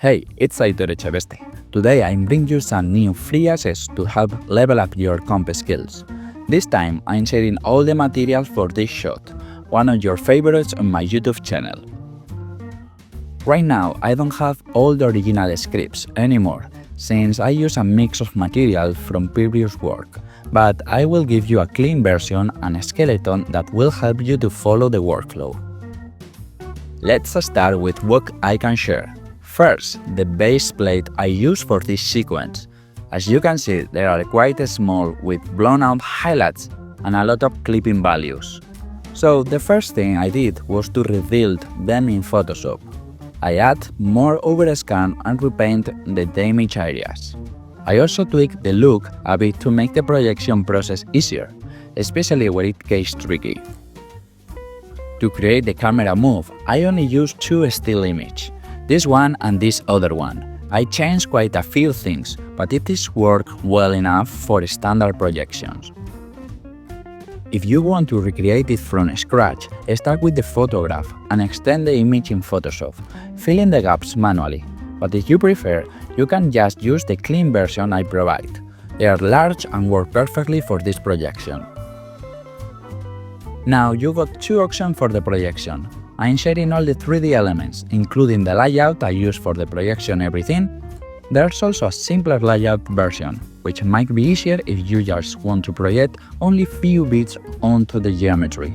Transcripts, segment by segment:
Hey, it's Aitor Echeveste. Today I'm bringing you some new free assets to help level up your comp skills. This time I'm sharing all the materials for this shot, one of your favorites on my YouTube channel. Right now I don't have all the original scripts anymore, since I use a mix of material from previous work, but I will give you a clean version and a skeleton that will help you to follow the workflow. Let's start with what I can share. First, the base plate I use for this sequence. As you can see, they are quite small with blown out highlights and a lot of clipping values. So the first thing I did was to rebuild them in Photoshop. I add more overscan and repaint the damaged areas. I also tweak the look a bit to make the projection process easier, especially where it gets tricky. To create the camera move, I only use two still images. This one and this other one. I changed quite a few things, but it is work well enough for standard projections. If you want to recreate it from scratch, start with the photograph and extend the image in Photoshop, fill in the gaps manually. But if you prefer, you can just use the clean version I provide. They are large and work perfectly for this projection. Now you got two options for the projection. I'm sharing all the 3D elements, including the layout I use for the projection everything. There's also a simpler layout version, which might be easier if you just want to project only few bits onto the geometry.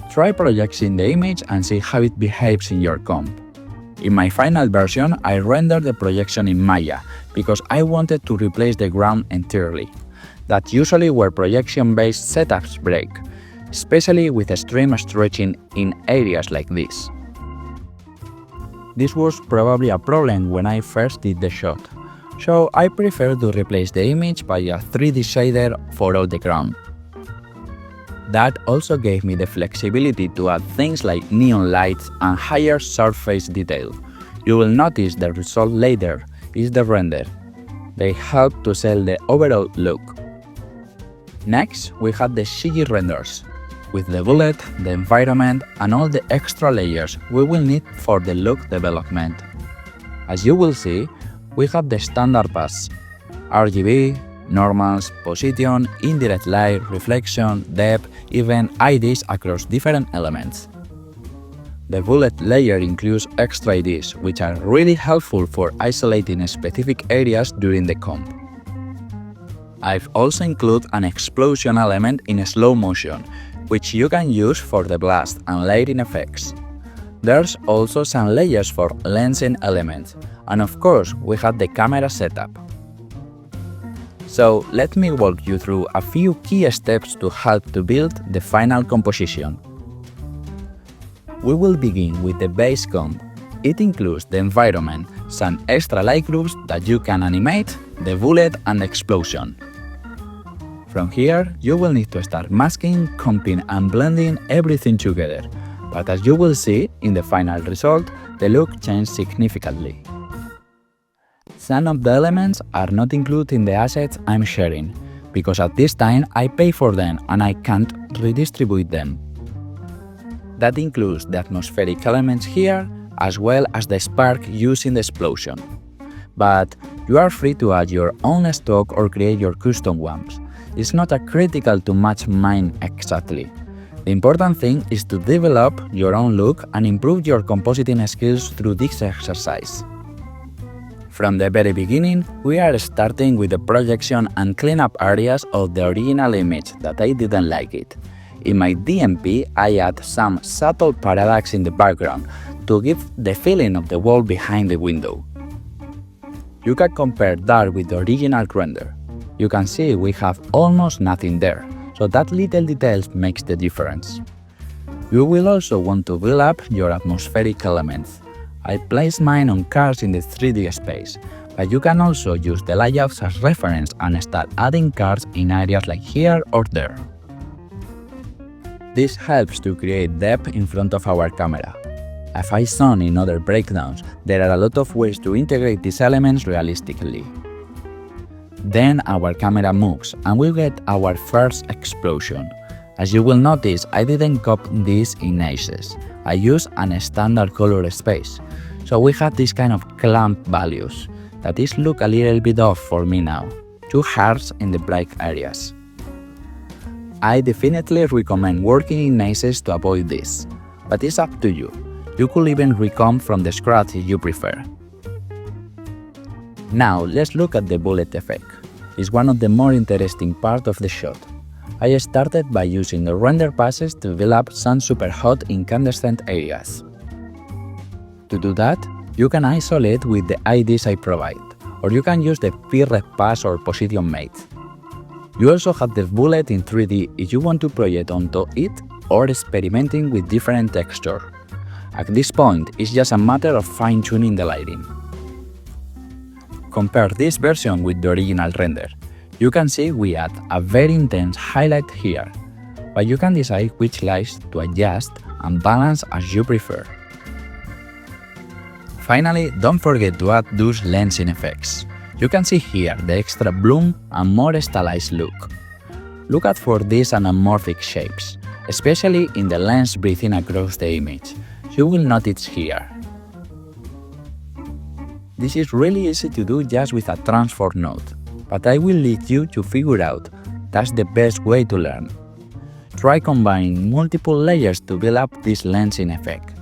Try projecting the image and see how it behaves in your comp. In my final version, I rendered the projection in Maya, because I wanted to replace the ground entirely. That's usually where projection-based setups break, especially with extreme stretching in areas like this. This was probably a problem when I first did the shot, so I prefer to replace the image by a 3D shader for all the ground. That also gave me the flexibility to add things like neon lights and higher surface detail. You will notice the result later is the render. They help to sell the overall look. Next, we have the CG renders, with the bullet, the environment, and all the extra layers we will need for the look development. As you will see, we have the standard paths: RGB, normals, position, indirect light, reflection, depth, even IDs across different elements. The bullet layer includes extra IDs, which are really helpful for isolating specific areas during the comp. I've also included an explosion element in slow motion, which you can use for the blast and lighting effects. There's also some layers for lensing elements, and of course we have the camera setup. So let me walk you through a few key steps to help to build the final composition. We will begin with the base comp. It includes the environment, some extra light groups that you can animate, the bullet and the explosion. From here, you will need to start masking, comping and blending everything together, but as you will see in the final result, the look changed significantly. Some of the elements are not included in the assets I'm sharing, because at this time I pay for them and I can't redistribute them. That includes the atmospheric elements here, as well as the spark used in the explosion. But you are free to add your own stock or create your custom ones. It's not critical to match mine exactly. The important thing is to develop your own look and improve your compositing skills through this exercise. From the very beginning, we are starting with the projection and cleanup areas of the original image that I didn't like it. In my DMP, I add some subtle parallax in the background to give the feeling of the wall behind the window. You can compare that with the original render. You can see we have almost nothing there, so that little details makes the difference. You will also want to build up your atmospheric elements. I placed mine on cars in the 3D space, but you can also use the layouts as reference and start adding cars in areas like here or there. This helps to create depth in front of our camera. As I saw in other breakdowns, there are a lot of ways to integrate these elements realistically. Then our camera moves and we get our first explosion. As you will notice, I didn't copy this in aces. I use a standard color space. So we have this kind of clamp values that is look a little bit off for me now, too harsh in the black areas. I definitely recommend working in aces to avoid this, but it's up to you. You could even recomp from the scratch if you prefer. Now let's look at the bullet effect. It's one of the more interesting parts of the shot. I started by using the render passes to build up some super hot incandescent areas. To do that, you can isolate with the IDs I provide, or you can use the pre-rec pass or position mate. You also have the bullet in 3D if you want to project onto it or experimenting with different texture. At this point, it's just a matter of fine-tuning the lighting. Compare this version with the original render. You can see we add a very intense highlight here, but you can decide which lights to adjust and balance as you prefer. Finally, don't forget to add those lensing effects. You can see here the extra bloom and more stylized look. Look out for these anamorphic shapes, especially in the lens breathing across the image. You will notice here. This is really easy to do just with a transform node, but I will lead you to figure out that's the best way to learn. Try combining multiple layers to build up this lensing effect.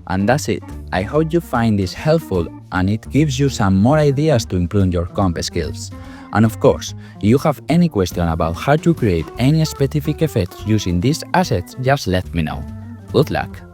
And that's it. I hope you find this helpful and it gives you some more ideas to improve your comp skills. And of course, if you have any question about how to create any specific effects using these assets, just let me know. Good luck!